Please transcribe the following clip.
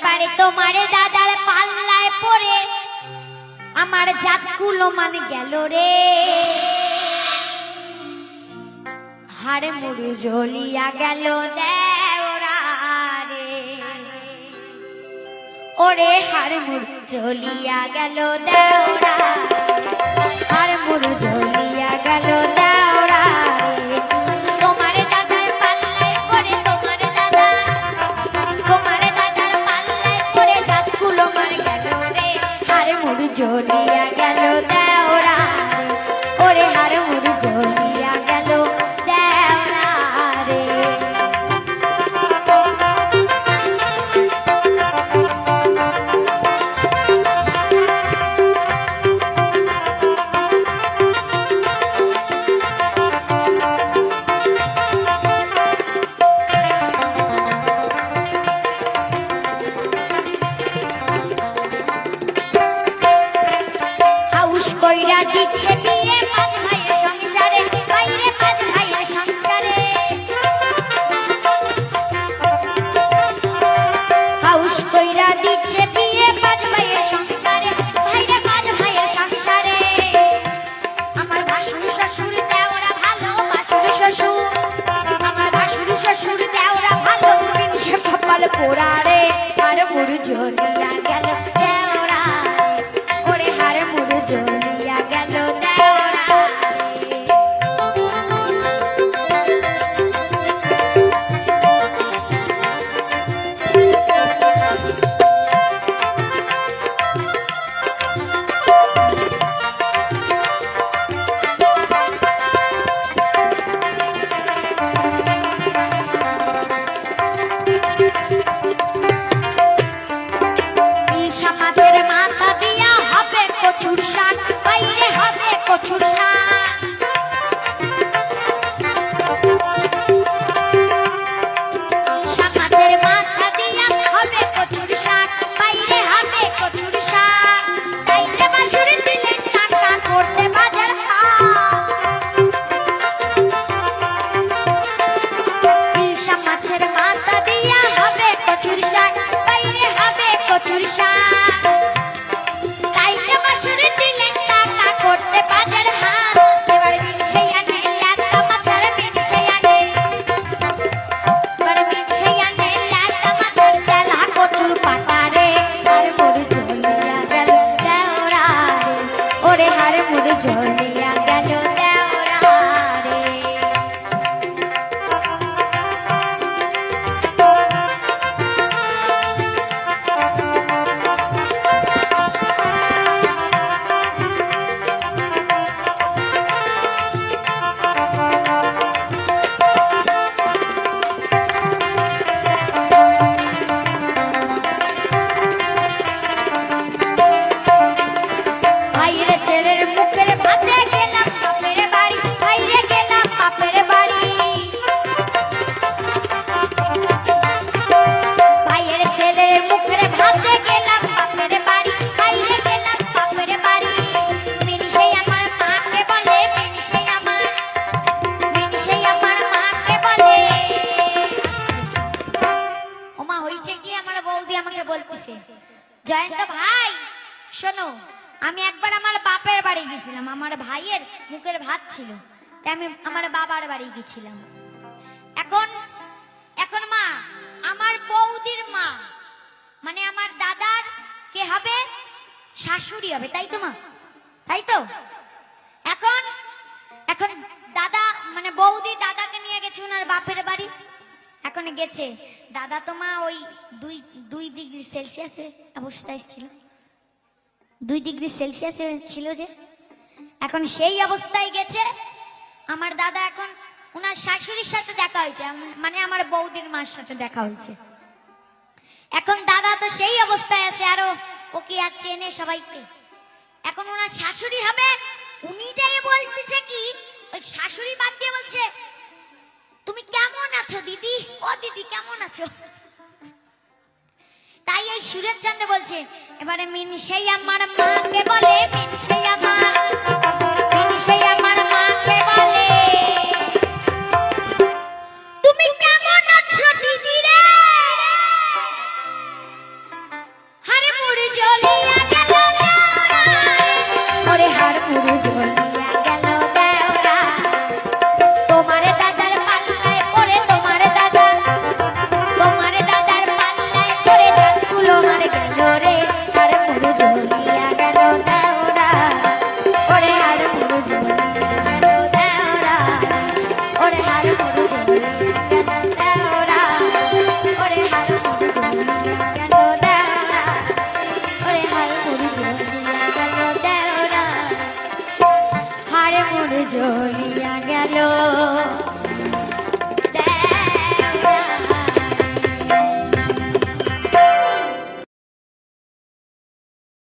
এবারে তোমারে দাদার পাল্লায় পড়ে আমার জাতগুলো মান গেল রে, হাড় মুড়ু জ্বলিয়া গেল দেওরা রে, ওরে হাড় মুড়ু জ্বলিয়া গেল দেওরা, হাড় মুড়ু জ্বলিয়া গেল দেওরা রে। তোমারে দাদার পাল্লায় পড়ে তোমারে দাদার পাল্লায় পড়ে জাতগুলো মান গেল রে, হাড় মুড়ু জ্বলিয়া গেল দেওরা রে, ওরে হাড় মুড়ু জ্বলিয়া গেল দেওরা রে। হাউস কইরা দিচ্ছে বিয়ে পাঁচ ভাইয়ের সংসারে, বাইরে পাঁচ ভাইয়ের সংসারে। হাউস কইরা দিচ্ছে বিয়ে পাঁচ ভাইয়ের সংসারে, বাইরে পাঁচ ভাইয়ের সংসারে। আমার ভাসুর শ্বশুর দেওরা ভালো, ভাসুর শ্বশুর, আমার ভাসুর শ্বশুর দেওরা ভালো, বিনসে কপাল পোড়া রে, আর মুড়ু জ্বলিয়া গেল দেওরা রে, ওরে হার মুড়ু জ্বলিয়া গেল দেওরা রে। ইলশা মাছের মাথা দিয়া হবে কচুর শাক, বাইরে হবে কচুর শাক। ইলশা মাছের মাথা দিয়া হবে কচুর শাক, বাইরে হবে কচুর শাক। তাইতে বাসুরি দিলেন টাকা করতে বাজার হাট। ইলশা মাছের মাথা দিয়া হবে কচুর শাক, বাইরে হবে কচুর শাক। তাইতে বাসুরি দিলেন টাকা করতে বাজার হাট। এবার দিন সেই আনে ল্যাটা মাছের বিন সেই আনে, এবার বিন সেই আনে ল্যাটা মাছের তেলা কচুর পাতা রে, আর মুড়ু জ্বলিয়া গেল দেওরা রে, ওরে হার মুড়ু জ্বলিয়া গেল দেওরা রে। ভাইয়ের ছেলের মুখের ভাতে গেলাম বাপের বাড়ি, ভাইরে গেলাম বাপের বাড়ি। ভাইয়ের ছেলের মুখের ভাতে গেলাম বাপের বাড়ি, ভাইরে গেলাম বাপের বাড়ি। মিনসেই আমার মাকে বলে, মিনসেই আমার মাকে বলে, ওমা হইছে কি আমার বৌদি আমাকে বলতেছে, জয়ন্ত ভাই শোনো, আমি একবার আমার বাপের বাড়ি গেছিলাম, আমার ভাইয়ের মুখের ভাত ছিল, তাই আমি আমার বাবার বাড়ি গেছিলাম। এখন এখন মা, আমার বৌদির মা মানে আমার দাদার কে হবে, শাশুড়ি হবে, তাই তো মা, তাই তো। এখন এখন দাদা মানে বৌদি দাদাকে নিয়ে গেছে ওনার বাপের বাড়ি। এখন গেছে দাদা তো মা ওই 2 ডিগ্রি সেলসিয়াসে অবস্থায় ছিল, 2 ডিগ্রি সেলসিয়াসে ছিল যে। এখন সেই অবস্থায় গেছে আমার দাদা, এখন ওনার শাশুড়ির সাথে দেখা হয়েছে, মানে আমার বৌদির মার সাথে দেখা হয়েছে। এখন দাদা তো সেই অবস্থায় আছে, আরো ও কি আর চেনে সবাইকে। এখন ওনার শাশুড়ি হবে, উনি যাই বলতেছে কি, ওই শাশুড়ি বাদ দিয়ে বলছে, তুমি কেমন আছো দিদি, ও দিদি কেমন আছো। তাই এই সুরেশ চন্দ্র বলছে, এবারে মিনসেই আমার মাকে বলে, মিনসেই আমার মাকে বলে, তুমি কেমন আছো দিদি রে। জ্বলিয়া গেল